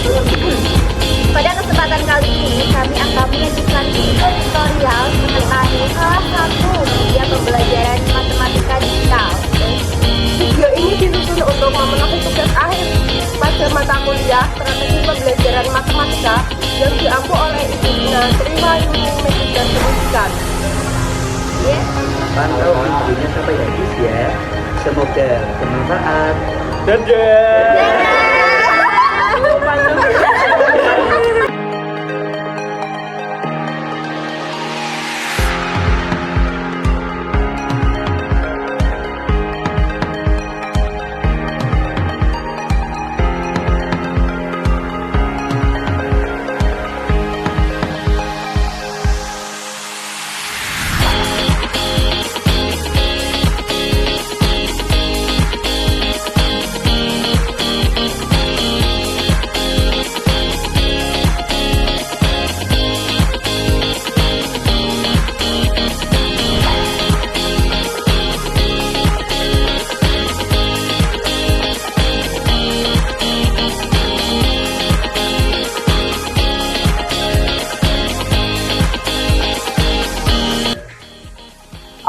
Pada kesempatan kali ini kami akan menyajikan video tutorial mengenai salah satu media pembelajaran matematika digital. Video ini disusun untuk memenuhi tugas akhir pada mata kuliah strategi pembelajaran matematika yang diampu oleh Ibu Dina Triwayuni Medik dan Pendidikan. Pantau videonya sampai habis ya. Semoga bermanfaat. Dadah.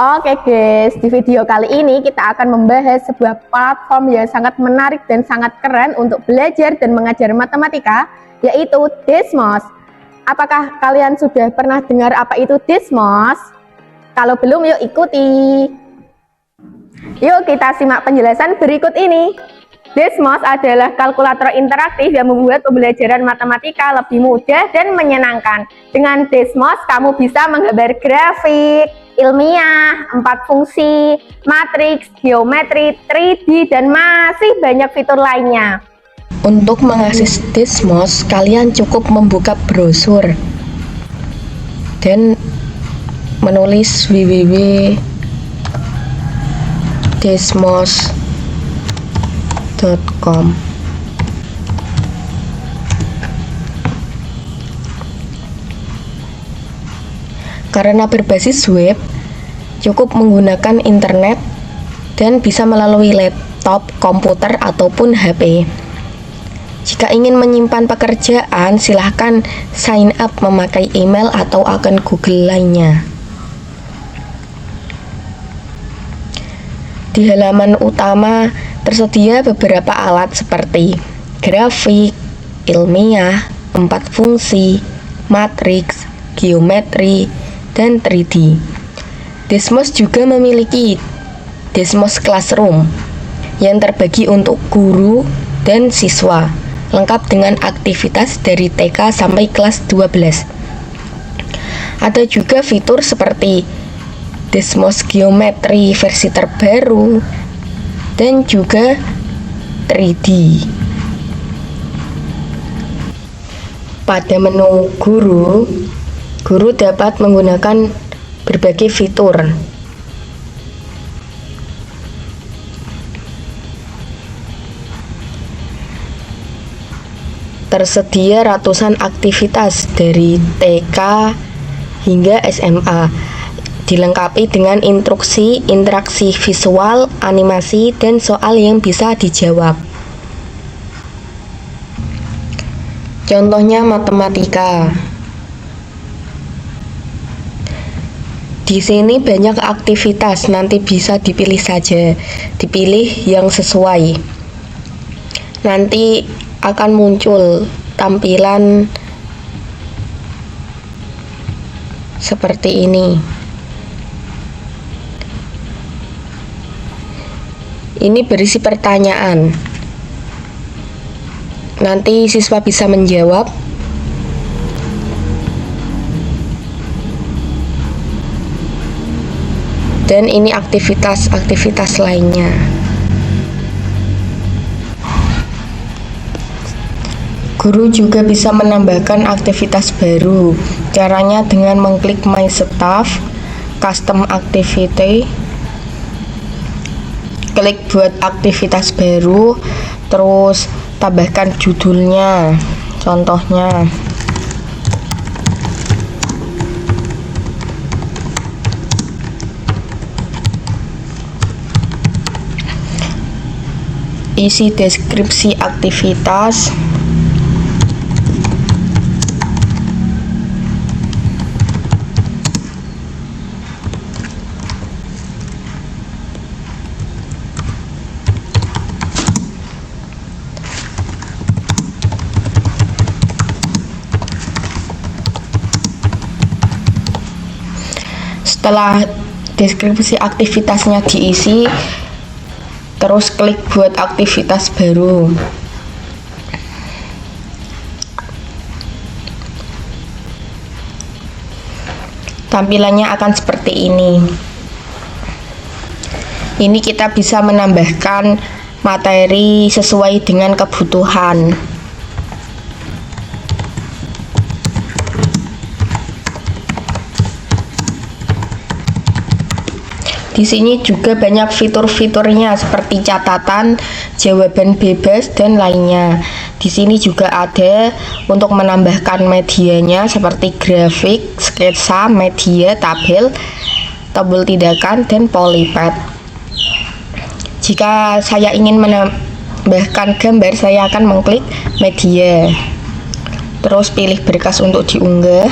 Oke guys, di video kali ini kita akan membahas sebuah platform yang sangat menarik dan sangat keren untuk belajar dan mengajar matematika, yaitu Desmos. Apakah kalian sudah pernah dengar apa itu Desmos? Kalau belum, yuk ikuti. Yuk kita simak penjelasan berikut ini. Desmos adalah kalkulator interaktif yang membuat pembelajaran matematika lebih mudah dan menyenangkan. Dengan Desmos, kamu bisa menggambar grafik, ilmiah, 4 fungsi, matriks, geometri, 3D, dan masih banyak fitur lainnya. Untuk mengakses Desmos, kalian cukup membuka brosur dan menulis www.desmos.com. Karena berbasis web, cukup menggunakan internet dan bisa melalui laptop, komputer, ataupun HP. Jika ingin menyimpan pekerjaan, silahkan sign up memakai email atau akun Google lainnya. Di halaman utama tersedia beberapa alat seperti grafik, ilmiah, 4 fungsi, matriks, geometri, dan 3D. Desmos juga memiliki Desmos Classroom yang terbagi untuk guru dan siswa, lengkap dengan aktivitas dari TK sampai kelas 12. Ada juga fitur seperti Desmos Geometri versi terbaru dan juga 3D. Pada menu guru dapat menggunakan berbagai fitur. Tersedia ratusan aktivitas dari TK hingga SMA, dilengkapi dengan instruksi, interaksi visual, animasi, dan soal yang bisa dijawab. Contohnya matematika. Di sini banyak aktivitas, nanti bisa dipilih saja, dipilih yang sesuai. Nanti akan muncul tampilan seperti ini. Ini berisi pertanyaan. Nanti siswa bisa menjawab. Dan ini aktivitas lainnya. Guru juga bisa menambahkan aktivitas baru. Caranya dengan mengklik My Staff, Custom Activity, klik buat aktivitas baru, terus tambahkan judulnya. Contohnya isi deskripsi aktivitas, Setelah deskripsi aktivitasnya diisi, terus klik buat aktivitas baru. Tampilannya akan seperti ini. Ini kita bisa menambahkan materi sesuai dengan kebutuhan. Di sini juga banyak fitur-fiturnya seperti catatan, jawaban bebas, dan lainnya. Di sini juga ada untuk menambahkan medianya seperti grafik, sketsa, media, tabel, tombol tindakan, dan polypad. Jika saya ingin menambahkan gambar, saya akan mengklik media. Terus pilih berkas untuk diunggah.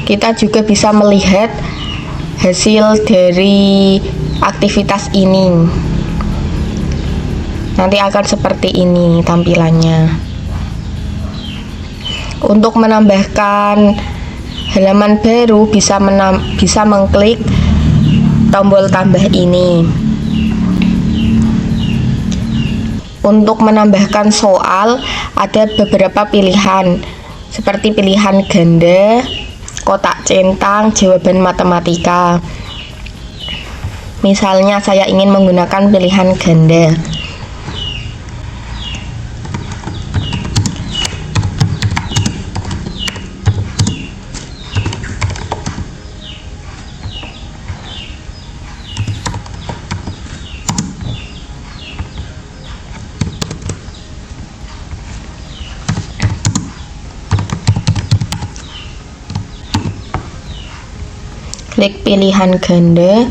Kita juga bisa melihat hasil dari aktivitas ini. Nanti akan seperti ini tampilannya. Untuk menambahkan halaman baru bisa mengklik tombol tambah ini. Untuk menambahkan soal ada beberapa pilihan seperti pilihan ganda, kotak centang, jawaban matematika. Misalnya saya ingin menggunakan pilihan ganda. Klik pilihan ganda,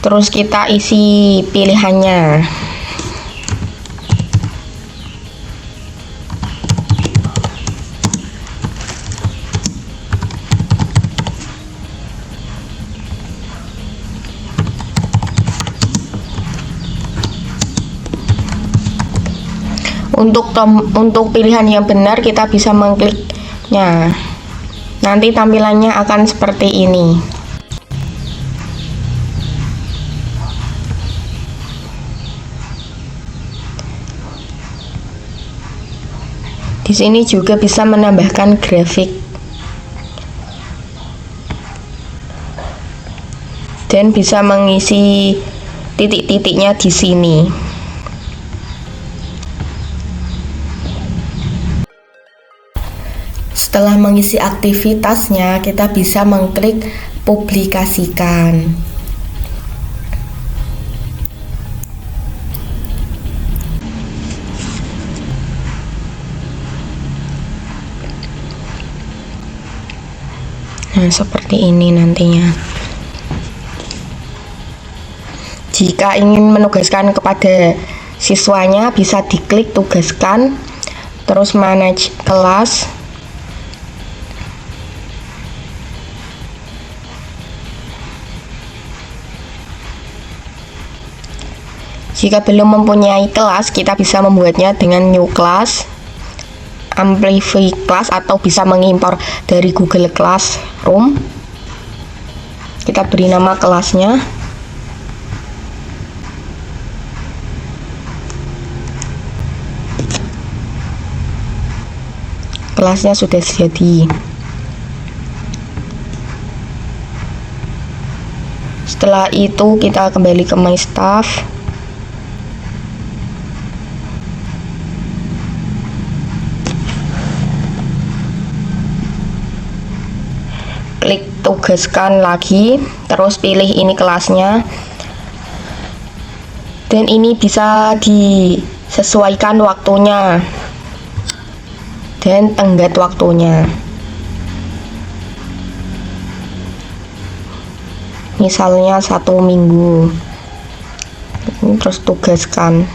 terus kita isi pilihannya. Untuk pilihan yang benar kita bisa mengkliknya. Nanti tampilannya akan seperti ini. Di sini juga bisa menambahkan grafik dan bisa mengisi titik-titiknya di sini. Setelah mengisi aktivitasnya, kita bisa mengklik publikasikan. Nah, seperti ini nantinya. Jika ingin menugaskan kepada siswanya, bisa diklik tugaskan, terus manage kelas. Jika belum mempunyai kelas, kita bisa membuatnya dengan new class, amplify class, atau bisa mengimpor dari Google Classroom. Kita beri nama kelasnya. Kelasnya sudah jadi. Setelah itu kita kembali ke My Staff. Klik tugaskan lagi, terus pilih ini kelasnya, dan ini bisa disesuaikan waktunya dan tenggat waktunya. Misalnya 1 minggu, terus tugaskan.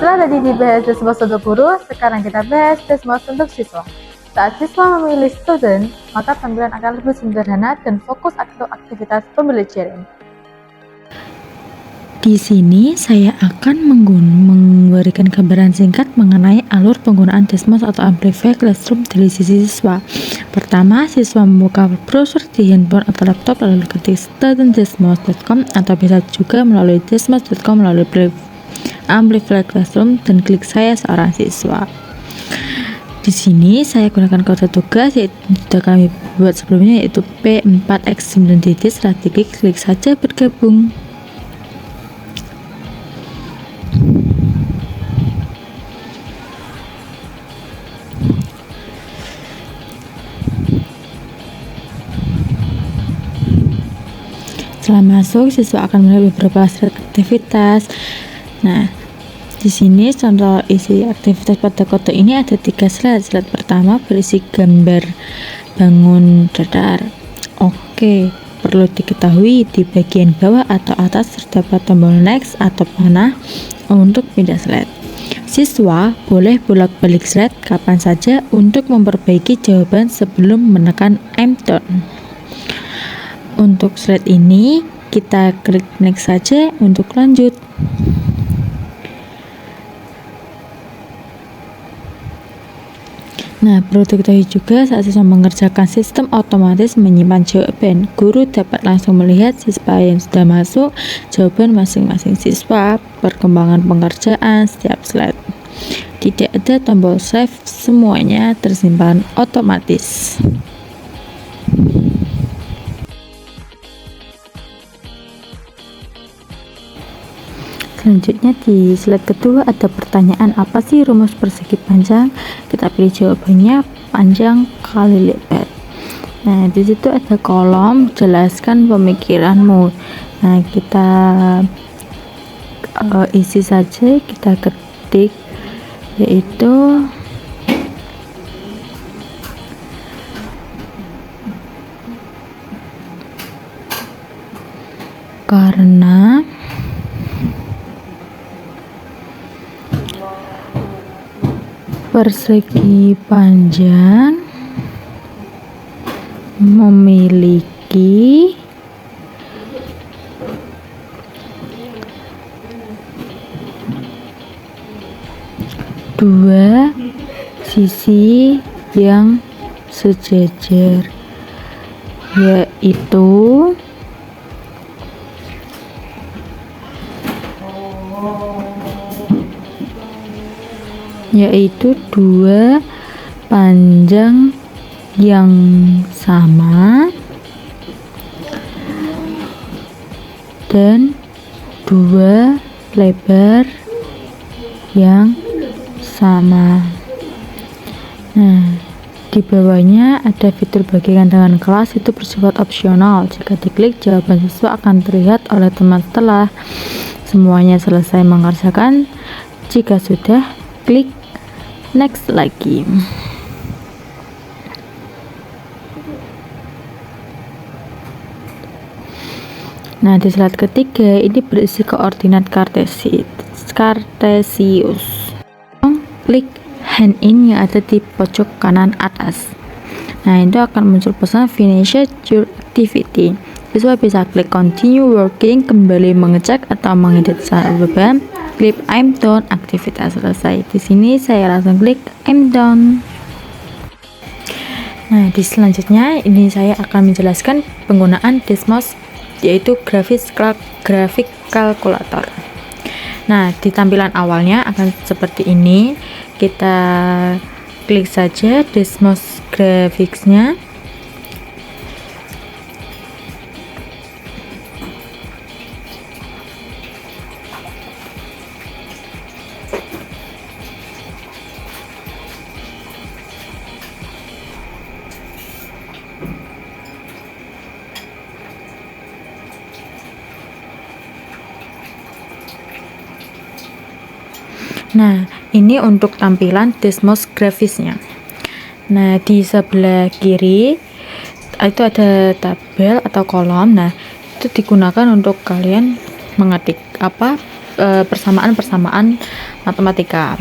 Setelah tadi dibahas Desmos untuk guru, sekarang kita bahas Desmos untuk siswa. Saat siswa memilih student, maka tampilan akan lebih sederhana dan fokus atau aktivitas pembelajaran. Di sini saya akan memberikan gambaran singkat mengenai alur penggunaan Desmos atau Amplify Classroom dari sisi siswa. Pertama, siswa membuka browser di handphone atau laptop lalu ketik studentdesmos.com atau bisa juga melalui desmos.com melalui Amplify Classroom dan klik saya seorang siswa. Di sini saya gunakan kode tugas yang sudah kami buat sebelumnya yaitu P4X9 setelah diklik, klik saja bergabung. Setelah masuk, siswa akan melihat beberapa slide aktivitas. Nah, di sini contoh isi aktivitas pada kode ini ada 3 slide. Slide pertama berisi gambar bangun dadar. Oke, perlu diketahui di bagian bawah atau atas terdapat tombol next atau panah untuk pindah slide. Siswa boleh bolak-balik slide kapan saja untuk memperbaiki jawaban sebelum menekan I'm done. Untuk slide ini kita klik next saja untuk lanjut. Nah, perlu diketahui juga saat siswa mengerjakan sistem otomatis menyimpan jawaban, guru dapat langsung melihat siswa yang sudah masuk, jawaban masing-masing siswa, perkembangan pengerjaan setiap slide. Tidak ada tombol save, semuanya tersimpan otomatis. Selanjutnya di slide kedua ada pertanyaan apa sih rumus persegi panjang? Kita pilih jawabannya panjang kali lebar. Nah, di situ ada kolom jelaskan pemikiranmu. Nah, kita isi saja, kita ketik yaitu karena persegi panjang memiliki dua sisi yang sejajar, yaitu dua panjang yang sama dan dua lebar yang sama. Nah, di bawahnya ada fitur bagikan dengan kelas, itu bersifat opsional. Jika diklik, jawaban siswa akan terlihat oleh teman setelah semuanya selesai mengerjakan. Jika sudah, klik next lagi. Nah, di slide ketiga ini berisi koordinat kartesius. Klik hand in yang ada di pojok kanan atas. Nah, itu akan muncul pesan finish your activity. Siswa bisa klik continue working, kembali mengecek atau mengedit beban. Klik I'm done, aktivitas selesai. Di sini saya langsung klik I'm done. Nah, di selanjutnya ini saya akan menjelaskan penggunaan Desmos, yaitu grafik kalkulator. Nah, di tampilan awalnya akan seperti ini. Kita klik saja Desmos Graphics-nya. Nah, ini untuk tampilan Desmos Graphics-nya. Nah, di sebelah kiri itu ada tabel atau kolom. Nah, itu digunakan untuk kalian mengetik persamaan-persamaan matematika.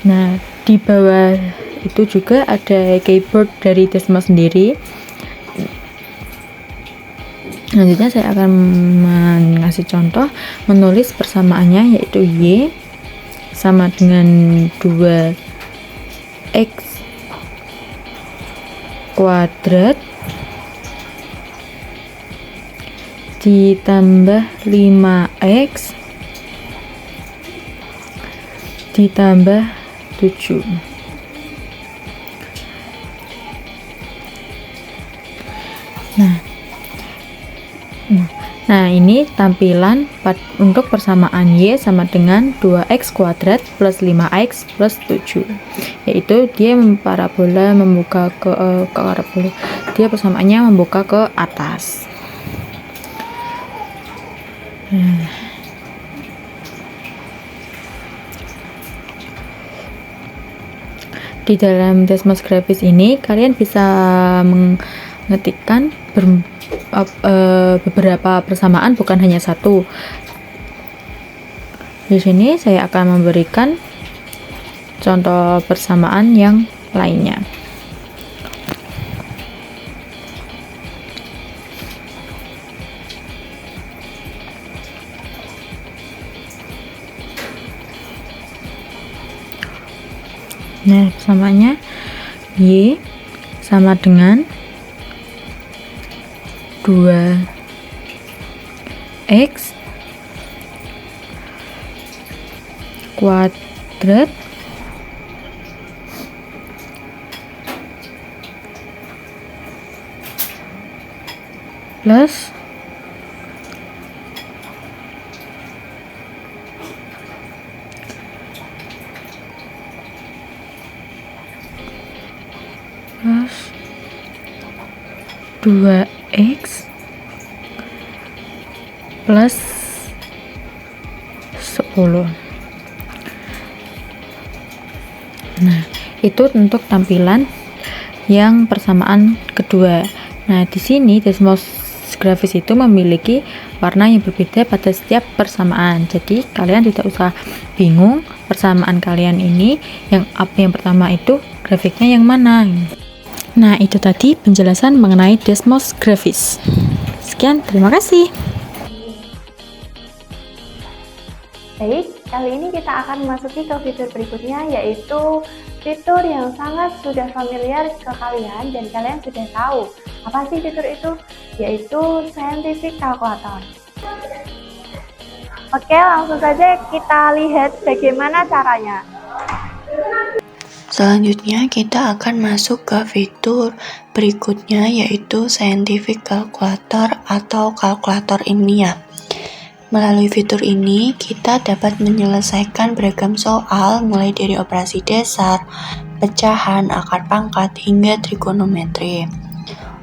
Nah, di bawah itu juga ada keyboard dari Desmos sendiri. Selanjutnya saya akan mengasih contoh menulis persamaannya, yaitu Y sama dengan 2x kuadrat ditambah 5x ditambah 7. Nah, ini tampilan untuk persamaan Y sama dengan 2x kuadrat plus 5x plus 7, yaitu dia parabola membuka ke parabola, dia persamaannya membuka ke atas. Di dalam Desmos Grafis ini kalian bisa mengetikkan beberapa persamaan, bukan hanya satu. Di sini saya akan memberikan contoh persamaan yang lainnya. Nah, persamaannya Y sama dengan 2x kuadrat plus 2x plus 10. Nah, itu untuk tampilan yang persamaan kedua. Nah, di sini Desmos Grafis itu memiliki warna yang berbeda pada setiap persamaan. Jadi, kalian tidak usah bingung persamaan kalian ini yang pertama itu grafiknya yang mana. Nah, itu tadi penjelasan mengenai Desmos Grafis. Sekian, terima kasih. Baik, kali ini kita akan memasuki ke fitur berikutnya, yaitu fitur yang sangat sudah familiar ke kalian dan kalian sudah tahu. Apa sih fitur itu? Yaitu Scientific Calculator. Oke, langsung saja kita lihat bagaimana caranya. Selanjutnya kita akan masuk ke fitur berikutnya, yaitu Scientific Calculator atau kalkulator ilmiah. Melalui fitur ini kita dapat menyelesaikan beragam soal mulai dari operasi dasar, pecahan, akar pangkat hingga trigonometri.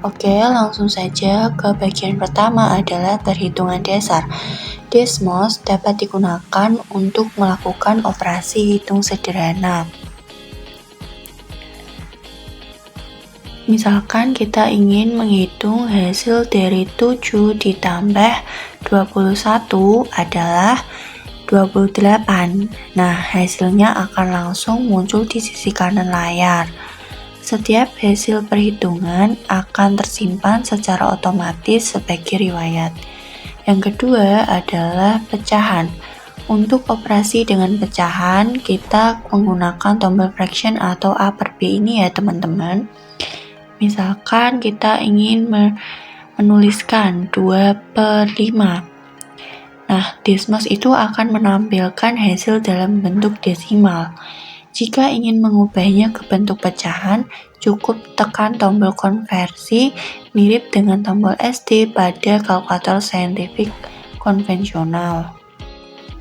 Oke, langsung saja ke bagian pertama adalah perhitungan dasar. Desmos dapat digunakan untuk melakukan operasi hitung sederhana. Misalkan kita ingin menghitung hasil dari 7 ditambah 21 adalah 28. Nah, hasilnya akan langsung muncul di sisi kanan layar. Setiap hasil perhitungan akan tersimpan secara otomatis sebagai riwayat. Yang kedua adalah pecahan. Untuk operasi dengan pecahan, kita menggunakan tombol fraction atau A per B ini ya teman-teman. Misalkan kita ingin menuliskan 2/5. Nah, Desmos itu akan menampilkan hasil dalam bentuk desimal. Jika ingin mengubahnya ke bentuk pecahan, cukup tekan tombol konversi mirip dengan tombol SD pada kalkulator saintifik konvensional.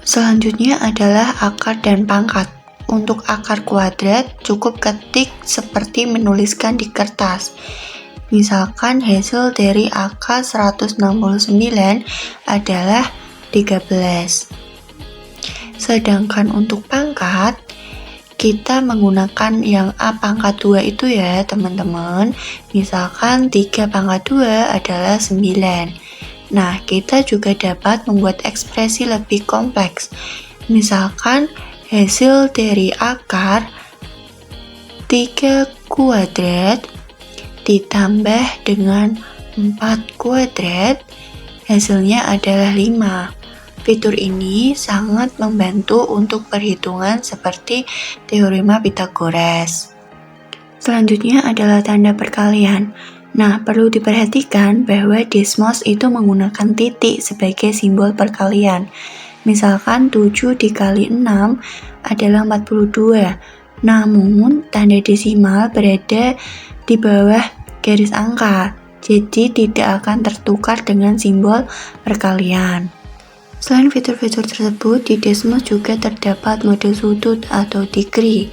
Selanjutnya adalah akar dan pangkat. Untuk akar kuadrat, cukup ketik seperti menuliskan di kertas. Misalkan hasil dari angka 169 adalah 13. Sedangkan untuk pangkat, kita menggunakan yang A pangkat 2 itu ya teman-teman. Misalkan 3 pangkat 2 adalah 9. Nah, kita juga dapat membuat ekspresi lebih kompleks. Misalkan hasil dari akar 3 kuadrat ditambah dengan 4 kuadrat, hasilnya adalah 5. Fitur ini sangat membantu untuk perhitungan seperti teorema Pythagoras. Selanjutnya adalah tanda perkalian. Nah, perlu diperhatikan bahwa Desmos itu menggunakan titik sebagai simbol perkalian. Misalkan 7 dikali 6 adalah 42. Namun, tanda desimal berada di bawah garis angka, jadi tidak akan tertukar dengan simbol perkalian. Selain fitur-fitur tersebut, di Desmos juga terdapat mode sudut atau degree.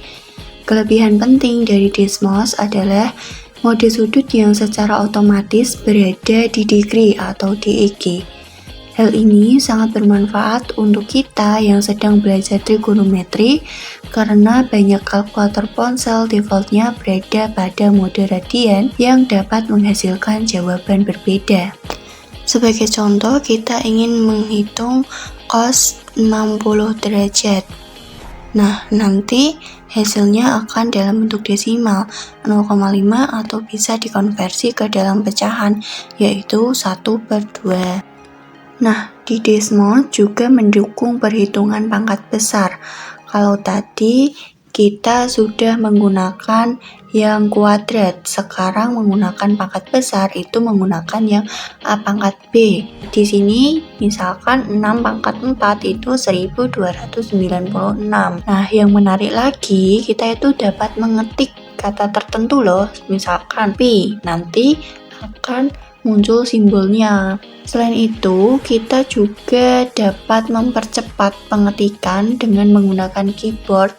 Kelebihan penting dari Desmos adalah mode sudut yang secara otomatis berada di degree atau DEG. Hal ini sangat bermanfaat untuk kita yang sedang belajar trigonometri karena banyak kalkulator ponsel defaultnya berada pada mode radian yang dapat menghasilkan jawaban berbeda. Sebagai contoh, kita ingin menghitung cos 60 derajat. Nah, nanti hasilnya akan dalam bentuk desimal 0,5 atau bisa dikonversi ke dalam pecahan, yaitu 1/2. Nah, di Desmos juga mendukung perhitungan pangkat besar. Kalau tadi kita sudah menggunakan yang kuadrat, sekarang menggunakan pangkat besar itu menggunakan yang A pangkat B. Di sini misalkan 6 pangkat 4 itu 1296. Nah, yang menarik lagi, kita itu dapat mengetik kata tertentu loh, misalkan pi, nanti akan muncul simbolnya. Selain itu, kita juga dapat mempercepat pengetikan dengan menggunakan keyboard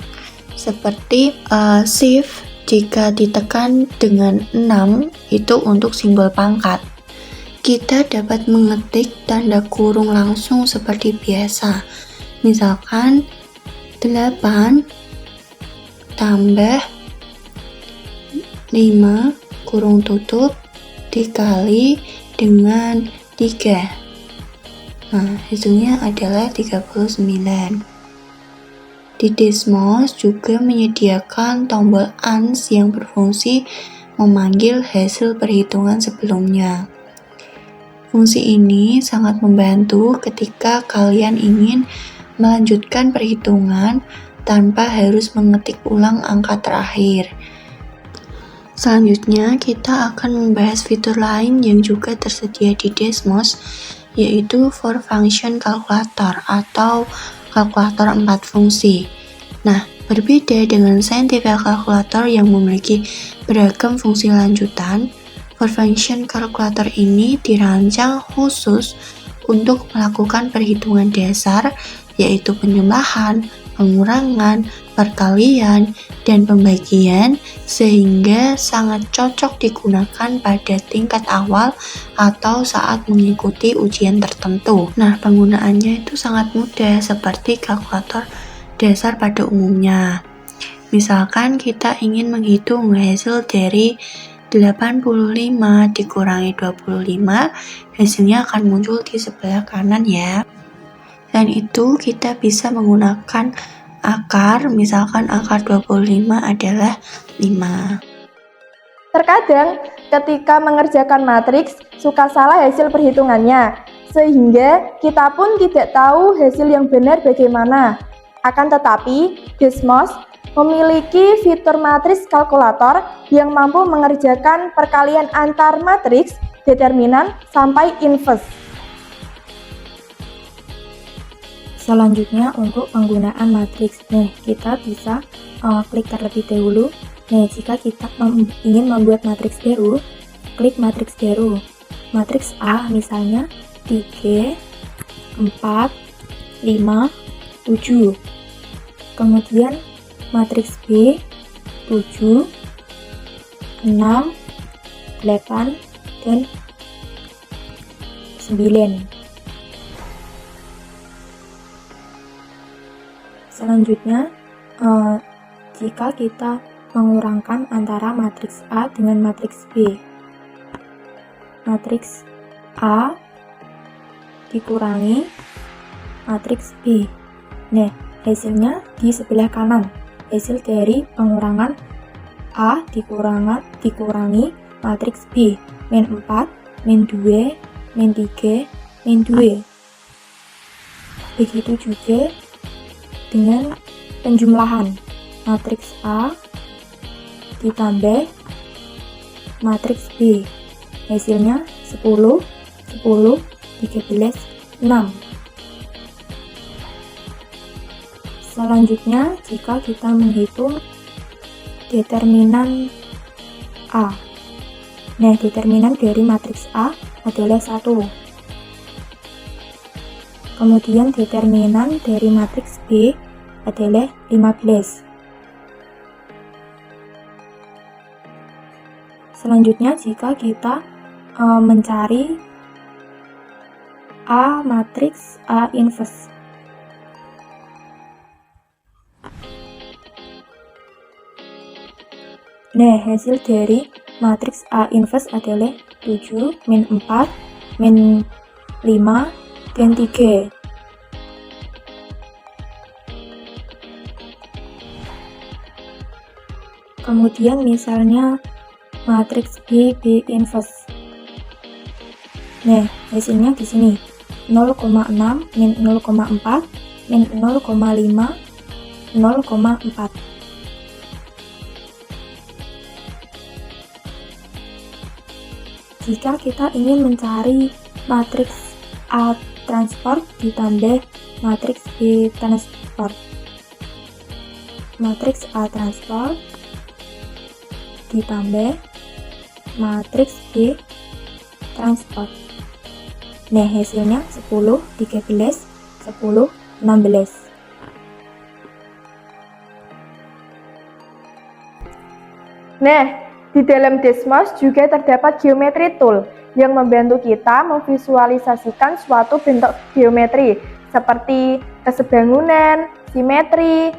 seperti shift jika ditekan dengan 6 itu untuk simbol pangkat. Kita dapat mengetik tanda kurung langsung seperti biasa. Misalkan 8 tambah 5 kurung tutup dikali dengan 3. Nah, hasilnya adalah 39. Di Desmos juga menyediakan tombol ANS yang berfungsi memanggil hasil perhitungan sebelumnya. Fungsi ini sangat membantu ketika kalian ingin melanjutkan perhitungan tanpa harus mengetik ulang angka terakhir. Selanjutnya, kita akan membahas fitur lain yang juga tersedia di Desmos, yaitu 4 function calculator atau kalkulator 4 fungsi. Nah, berbeda dengan scientific calculator yang memiliki beragam fungsi lanjutan, 4 function calculator ini dirancang khusus untuk melakukan perhitungan dasar, yaitu penjumlahan, pengurangan, perkalian, dan pembagian, sehingga sangat cocok digunakan pada tingkat awal atau saat mengikuti ujian tertentu. Nah, penggunaannya itu sangat mudah seperti kalkulator dasar pada umumnya. Misalkan kita ingin menghitung hasil dari 85 dikurangi 25, hasilnya akan muncul di sebelah kanan ya. Dan itu kita bisa menggunakan akar, misalkan akar 25 adalah 5. Terkadang ketika mengerjakan matriks suka salah hasil perhitungannya, sehingga kita pun tidak tahu hasil yang benar bagaimana. Akan tetapi, Desmos memiliki fitur matriks kalkulator yang mampu mengerjakan perkalian antar matriks, determinan, sampai inverse. Selanjutnya untuk penggunaan matriks. Nih, kita bisa klik terlebih dahulu. Nih, jika kita ingin membuat matriks baru, klik matriks baru. Matriks A misalnya 3, 4, 5, 7. Kemudian matriks B 7, 6, 8, dan 9. Selanjutnya, jika kita mengurangkan antara matriks A dengan matriks B, matriks A dikurangi matriks B. Nah, hasilnya di sebelah kanan. Hasil dari pengurangan A dikurangi matriks B, min 4, min 2, min 3, min 2. Begitu juga dengan penjumlahan matriks A ditambah matriks B. Hasilnya 10, 10, 13, 6. Selanjutnya, jika kita menghitung determinan A. Nah, determinan dari matriks A adalah 1. Kemudian determinan dari matriks B adalah 15. Selanjutnya, jika kita mencari A matriks A inverse. Nah, hasil dari matriks A inverse adalah 7, min 4, min 5, dan 3. Kemudian misalnya matriks B inverse. Nah, hasilnya di sini 0,6, min 0,4, min 0,5, 0,4. Jika kita ingin mencari matriks A transport ditambah matriks B transport. Matriks A transport ditambah matriks B transport. Nah, hasilnya 10, 13, 10, 16. Nah, di dalam Desmos juga terdapat geometry tool yang membantu kita memvisualisasikan suatu bentuk geometri seperti kesebangunan, simetri,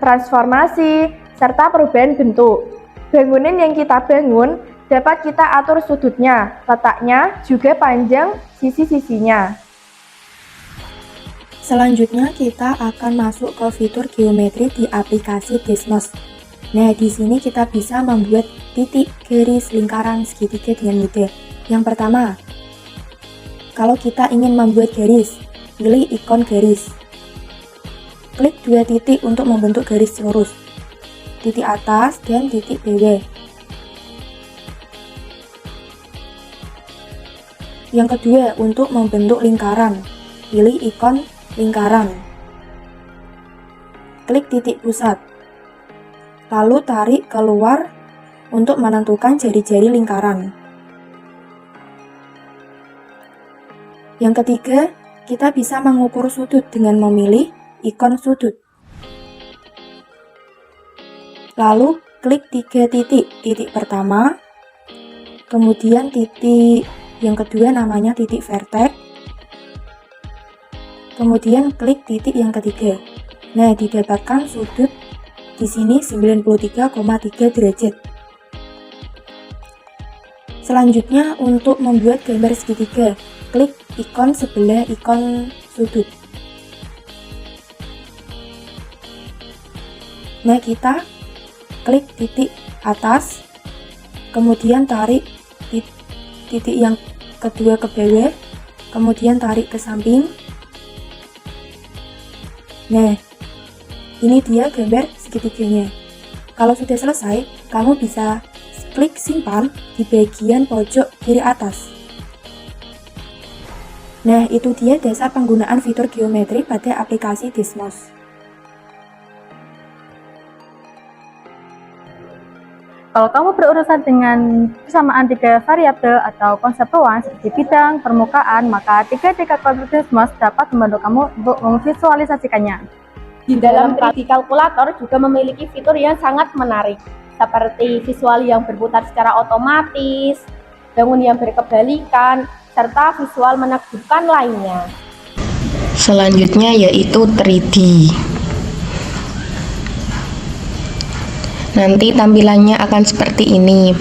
transformasi, serta perubahan bentuk. Bangunan yang kita bangun dapat kita atur sudutnya, letaknya, juga panjang sisi-sisinya. Selanjutnya kita akan masuk ke fitur geometri di aplikasi Desmos. Nah, di sini kita bisa membuat titik, garis, lingkaran, segitiga dengan mudah. Yang pertama, kalau kita ingin membuat garis, pilih ikon garis. Klik dua titik untuk membentuk garis lurus, titik atas dan titik bawah. Yang kedua, untuk membentuk lingkaran, pilih ikon lingkaran. Klik titik pusat, lalu tarik keluar untuk menentukan jari-jari lingkaran. Yang ketiga, kita bisa mengukur sudut dengan memilih ikon sudut. Lalu klik 3 titik, titik pertama, kemudian titik yang kedua namanya titik vertex, kemudian klik titik yang ketiga. Nah, didapatkan sudut di sini 93,3 derajat. Selanjutnya, untuk membuat gambar segitiga, klik ikon sebelah ikon sudut. Nah, kita klik titik atas, kemudian tarik titik yang kedua ke bawah, kemudian tarik ke samping. Nah, ini dia gambar segitiganya. Kalau sudah selesai, kamu bisa klik simpan di bagian pojok kiri atas. Nah, itu dia dasar penggunaan fitur geometri pada aplikasi Desmos. Kalau kamu berurusan dengan persamaan tiga variabel atau konseptual seperti bidang, permukaan, maka tiga konsep Desmos dapat membantu kamu untuk memvisualisasikannya. Di dalam 3D kalkulator juga memiliki fitur yang sangat menarik, seperti visual yang berputar secara otomatis, bangun yang berkebalikan, serta visual menakjubkan lainnya. Selanjutnya yaitu 3D. Nanti tampilannya akan seperti ini.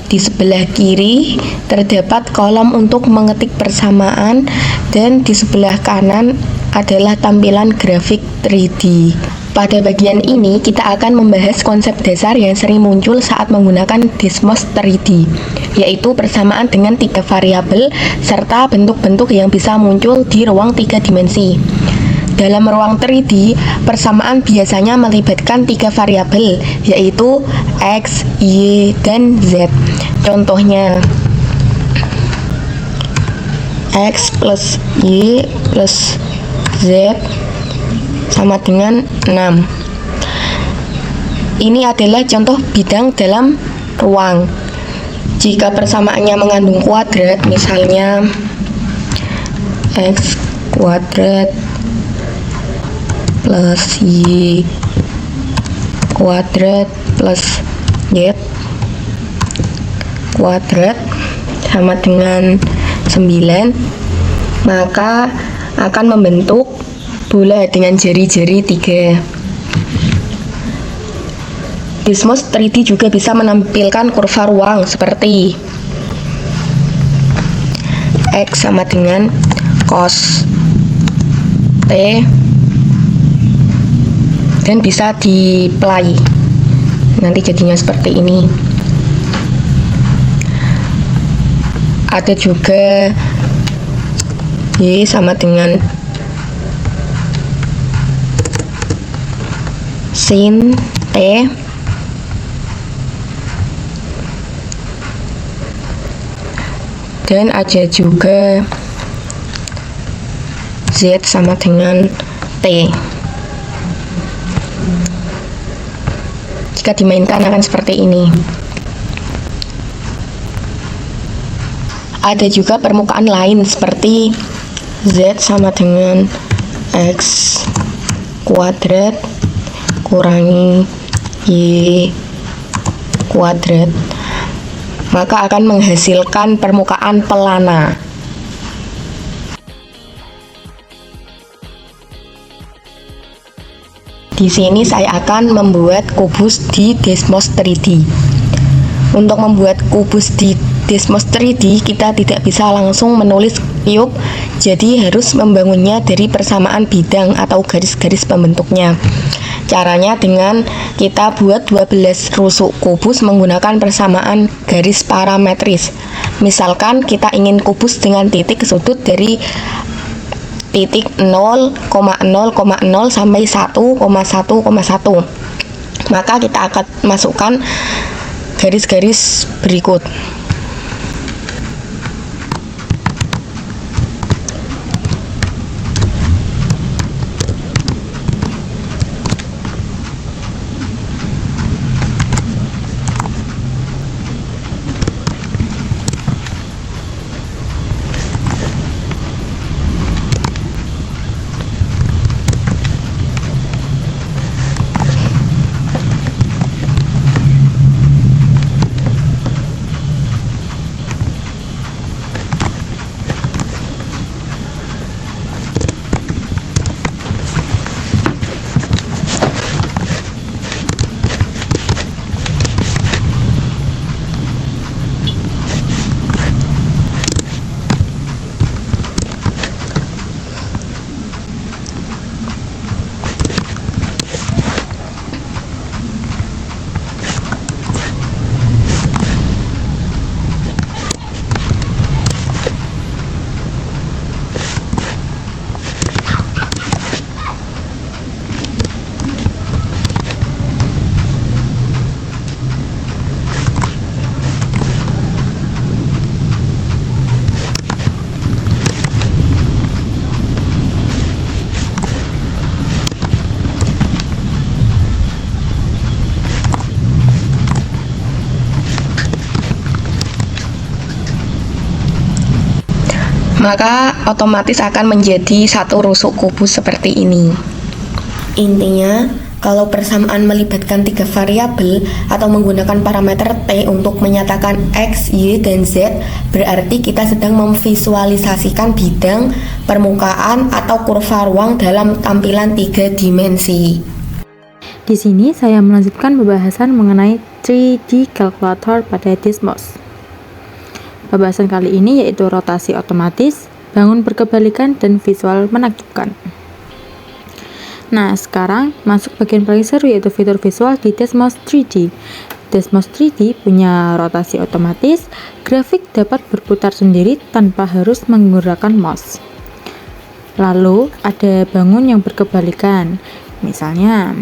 Di sebelah kiri terdapat kolom untuk mengetik persamaan dan di sebelah kanan adalah tampilan grafik 3D. Pada bagian ini, kita akan membahas konsep dasar yang sering muncul saat menggunakan Desmos 3D, yaitu persamaan dengan 3 variabel serta bentuk-bentuk yang bisa muncul di ruang 3 dimensi. Dalam ruang 3D, persamaan biasanya melibatkan 3 variabel, yaitu X, Y, dan Z. Contohnya, X plus Y plus Z sama dengan 6. Ini adalah contoh bidang dalam ruang. Jika persamaannya mengandung kuadrat, misalnya X kuadrat plus Y kuadrat plus Z kuadrat sama dengan 9, maka akan membentuk bola dengan jari-jari 3. Desmos 3D juga bisa menampilkan kurva ruang seperti X sama dengan cos T, dan bisa di-play. Nanti jadinya seperti ini. Ada juga Y sama dengan sin T, dan ada juga Z sama dengan T. Jika dimainkan akan seperti ini. Ada juga permukaan lain seperti Z sama dengan X kuadrat kurangi Y kuadrat, maka akan menghasilkan permukaan pelana. Di sini saya akan membuat kubus di Desmos 3D. Untuk membuat kubus di Desmos 3D, kita tidak bisa langsung menulis cube, jadi harus membangunnya dari persamaan bidang atau garis-garis pembentuknya. Caranya dengan kita buat 12 rusuk kubus menggunakan persamaan garis parametris. Misalkan kita ingin kubus dengan titik sudut dari titik 0,0,0 sampai 1,1,1, maka kita akan masukkan garis-garis berikut. Maka otomatis akan menjadi satu rusuk kubus seperti ini. Intinya, kalau persamaan melibatkan 3 variabel atau menggunakan parameter T untuk menyatakan X, Y, dan Z, berarti kita sedang memvisualisasikan bidang, permukaan, atau kurva ruang dalam tampilan 3 dimensi. Di sini saya melanjutkan pembahasan mengenai 3D Calculator pada Desmos. Pembahasan kali ini yaitu rotasi otomatis, bangun berkebalikan, dan visual menakjubkan. Nah, sekarang masuk bagian paling seru, yaitu fitur visual di Desmos 3D. Desmos 3D punya rotasi otomatis, grafik dapat berputar sendiri tanpa harus menggunakan mouse. Lalu ada bangun yang berkebalikan, misalnya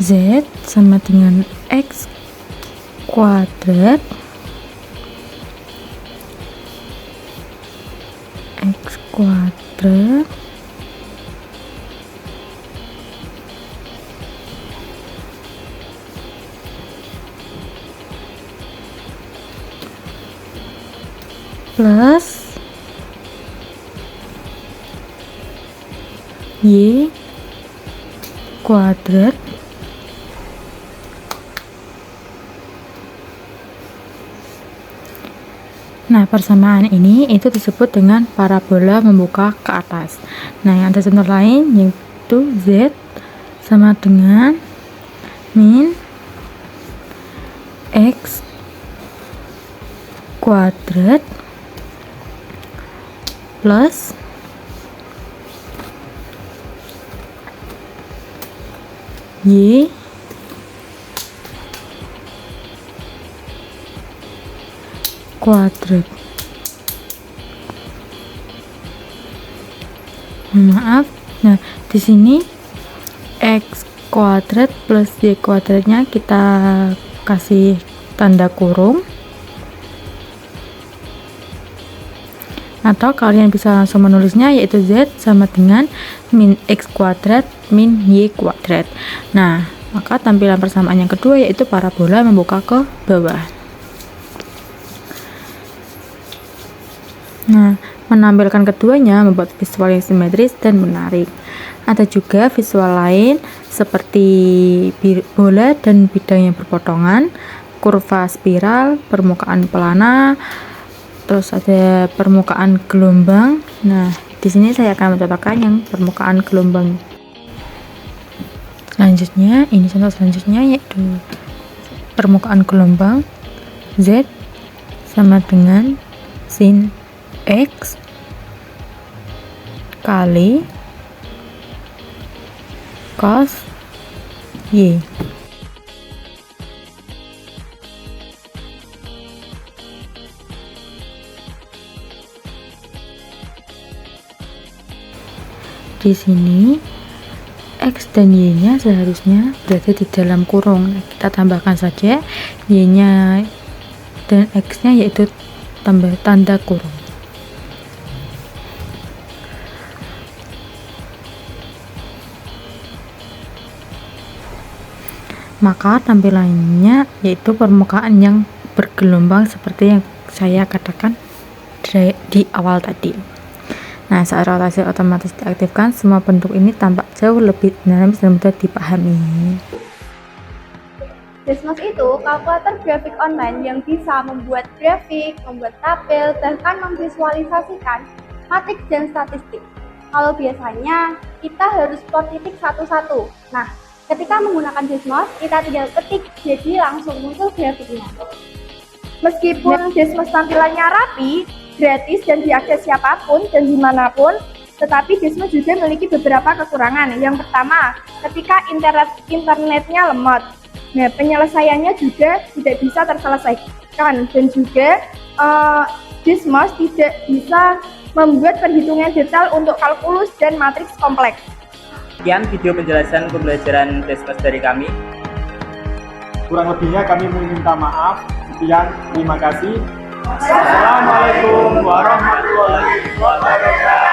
Z sama dengan X kuadrat plus Y kuadrat Nah, persamaan ini itu disebut dengan parabola membuka ke atas. Nah, yang ada contoh lain yaitu Z sama dengan min X kuadrat plus Y kuadrat. Maaf. Nah, di sini X kuadrat plus Y kuadratnya kita kasih tanda kurung. Atau kalian bisa langsung menulisnya, yaitu Z sama dengan min X kuadrat min Y kuadrat. Nah, maka tampilan persamaan yang kedua yaitu parabola membuka ke bawah. Nah, menampilkan keduanya membuat visual yang simetris dan menarik. Ada juga visual lain seperti bola dan bidang yang berpotongan, kurva spiral, permukaan pelana, terus ada permukaan gelombang. Nah, di sini saya akan mencontohkan yang permukaan gelombang. Selanjutnya, ini contoh selanjutnya yaitu permukaan gelombang Z sama dengan sin X kali cos Y. Di sini X dan Y-nya seharusnya berada di dalam kurung. Kita tambahkan saja Y-nya dan X-nya, yaitu tambah tanda kurung. Maka tampilannya yaitu permukaan yang bergelombang seperti yang saya katakan di awal tadi. Nah, saat rotasi otomatis diaktifkan, semua bentuk ini tampak jauh lebih dinamis dan mudah dipahami. Desmos itu kalkulator grafik online yang bisa membuat grafik, membuat tabel, bahkan memvisualisasikan matriks dan statistik. Kalau biasanya kita harus plot titik satu-satu. Nah, ketika menggunakan Desmos, kita tinggal ketik, jadi langsung muncul grafiknya. Meskipun Desmos tampilannya rapi, gratis dan diakses siapapun dan dimanapun, tetapi Desmos juga memiliki beberapa kekurangan. Yang pertama, ketika internetnya lemot, nah penyelesaiannya juga tidak bisa terselesaikan, dan juga Desmos tidak bisa membuat perhitungan detail untuk kalkulus dan matriks kompleks. Sekian video penjelasan pembelajaran Desmos dari kami. Kurang lebihnya kami meminta maaf. Sekian, terima kasih. Assalamualaikum warahmatullahi wabarakatuh.